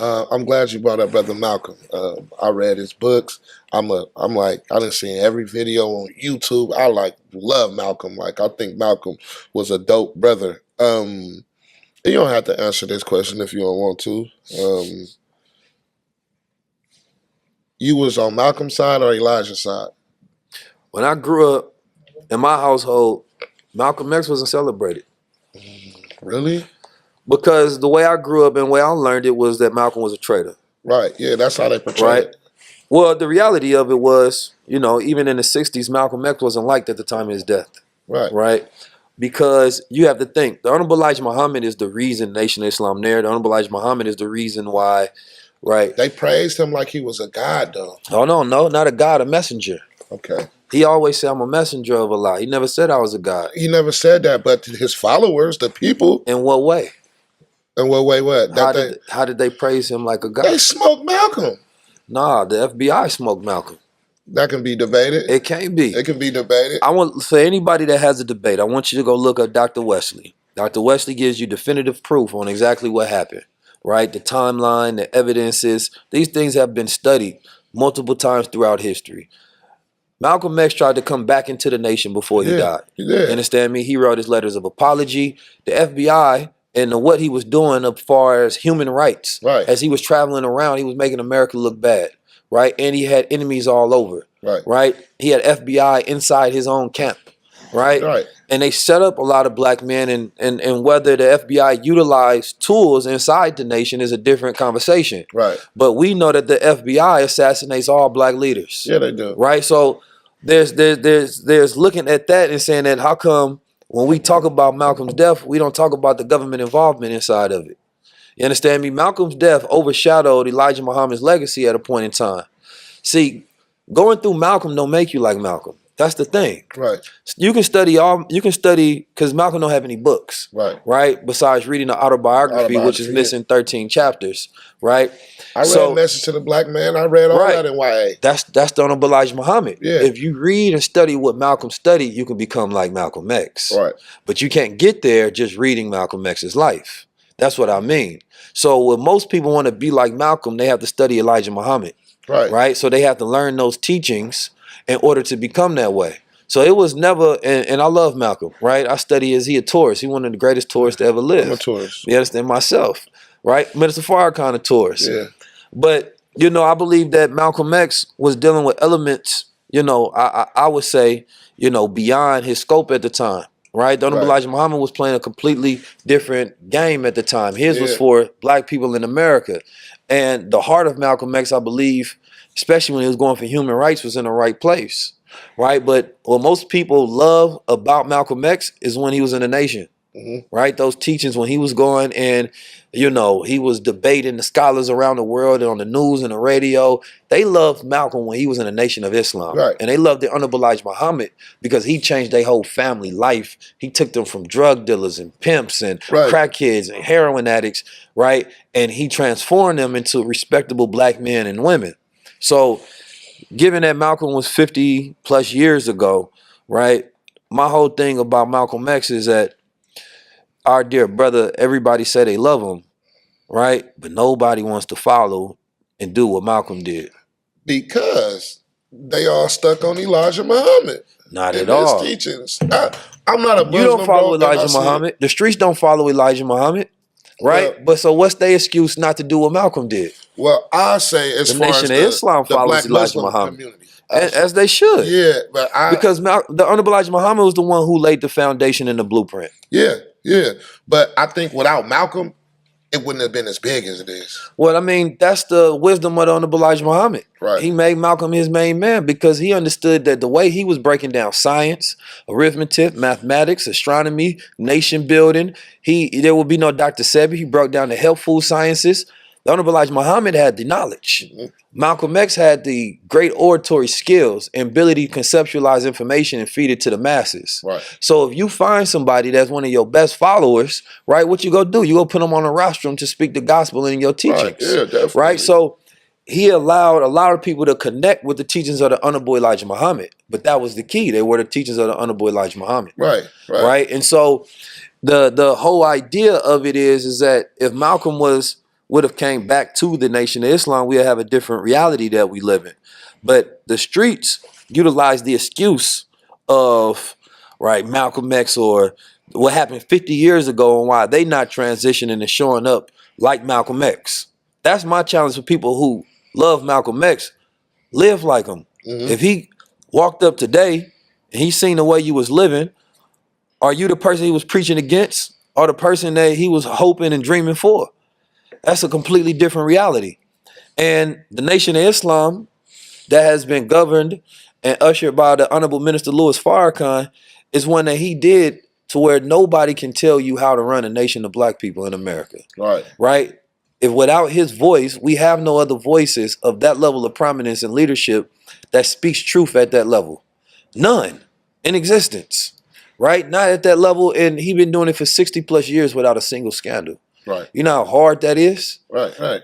I'm glad you brought up Brother Malcolm. I read his books. I'm like I done seen every video on YouTube. I love Malcolm. Like I think Malcolm was a dope brother. You don't have to answer this question if you don't want to. Um, you was on Malcolm's side or Elijah's side? When I grew up in my household, Malcolm X wasn't celebrated. Really? Because the way I grew up and the way I learned it was that Malcolm was a traitor. Right. Yeah, that's how they portray Right. it. Well, the reality of it was, even in the 60s, Malcolm X wasn't liked at the time of his death. Right. Right. Because you have to think, the Honorable Elijah Muhammad is the reason Nation of Islam there. The Honorable Elijah Muhammad is the reason why, right? They praised him like he was a god, though. Oh, no, not a god, a messenger. Okay. He always said, I'm a messenger of Allah. He never said I was a god. He never said that, but his followers, the people. In what way? In what way? What? How did they praise him like a god? They smoked Malcolm. Nah, the FBI smoked Malcolm. That can be debated. It can't be. It can be debated. I want, for anybody that has a debate, I want you to go look up Dr. Wesley. Dr. Wesley gives you definitive proof on exactly what happened, right? The timeline, the evidences. These things have been studied multiple times throughout history. Malcolm X tried to come back into the nation before he died. He did. You understand me? He wrote his letters of apology. The FBI and what he was doing as far as human rights, right? As he was traveling around, he was making America look bad, right? And he had enemies all over, right? He had FBI inside his own camp, right? And they set up a lot of black men, and whether the FBI utilized tools inside the nation is a different conversation, right? But we know that the FBI assassinates all black leaders. Yeah, they do, right? So there's looking at that and saying that how come when we talk about Malcolm's death, we don't talk about the government involvement inside of it. You understand me? Malcolm's death overshadowed Elijah Muhammad's legacy at a point in time. See, going through Malcolm don't make you like Malcolm. That's the thing. Right. You can study because Malcolm don't have any books. Right. Besides reading the autobiography, which is missing 13 chapters. Right. I read Message to the Black Man. I read all that in YA. That's the Honorable Elijah Muhammad. Yeah. If you read and study what Malcolm studied, you can become like Malcolm X. Right. But you can't get there just reading Malcolm X's life. That's what I mean. So when most people want to be like Malcolm, they have to study Elijah Muhammad. Right. Right. So they have to learn those teachings in order to become that way. So it was never, and I love Malcolm, right? I study as he a Taurus. He one of the greatest Taurus to ever live. I'm a Taurus. You understand myself, right? But it's a Farrakhan Taurus. Yeah. But, I believe that Malcolm X was dealing with elements, I would say, beyond his scope at the time, right? The Honorable Elijah Muhammad was playing a completely different game at the time. His was for black people in America. And the heart of Malcolm X, I believe, especially when he was going for human rights, was in the right place, right? But what most people love about Malcolm X is when he was in the nation, right? Those teachings when he was going and, he was debating the scholars around the world and on the news and the radio. They loved Malcolm when he was in the Nation of Islam. Right. And they loved the Honorable Elijah Muhammad because he changed their whole family life. He took them from drug dealers and pimps and crackheads and heroin addicts, right? And he transformed them into respectable black men and women. So given that Malcolm was 50 plus years ago, right? My whole thing about Malcolm X is that our dear brother, everybody say they love him, right? But nobody wants to follow and do what Malcolm did. Because they all stuck on Elijah Muhammad. Not at all. His teachings. I'm not a Muslim. You don't follow Elijah Muhammad. The streets don't follow Elijah Muhammad, right? Well, but so what's their excuse not to do what Malcolm did? Well, I say as far as the Nation of Islam follows Elijah Muhammad. Community. As they should. Yeah, but because the Honorable Elijah Muhammad was the one who laid the foundation and the blueprint. Yeah. But I think without Malcolm, it wouldn't have been as big as it is. Well, I mean, that's the wisdom of the Honorable Elijah Muhammad. Right. He made Malcolm his main man because he understood that the way he was breaking down science, arithmetic, mathematics, astronomy, nation building, there would be no Dr. Sebi. He broke down the health food sciences. The Honorable Elijah Muhammad had the knowledge. Malcolm X had the great oratory skills and ability to conceptualize information and feed it to the masses. Right. So if you find somebody that's one of your best followers, right, what you go do? You go put them on a rostrum to speak the gospel in your teachings. Right. Yeah, definitely. Right. So he allowed a lot of people to connect with the teachings of the Honorable Elijah Muhammad. But that was the key. They were the teachings of the Honorable Elijah Muhammad. Right. Right. And so the whole idea of it is that if Malcolm was would have came back to the Nation of Islam, we'd have a different reality that we live in. But the streets utilize the excuse of, right, Malcolm X or what happened 50 years ago and why they not transitioning and showing up like Malcolm X. That's my challenge for people who love Malcolm X. Live like him. If he walked up today and he seen the way you was living, are you the person he was preaching against or the person that he was hoping and dreaming for? That's a completely different reality. And the Nation of Islam that has been governed and ushered by the Honorable Minister Louis Farrakhan is one that he did to where nobody can tell you how to run a nation of black people in America. Right. Right? If without his voice, we have no other voices of that level of prominence and leadership that speaks truth at that level. None in existence. Right? Not at that level. And he been doing it for 60 plus years without a single scandal. Right. You know how hard that is? Right.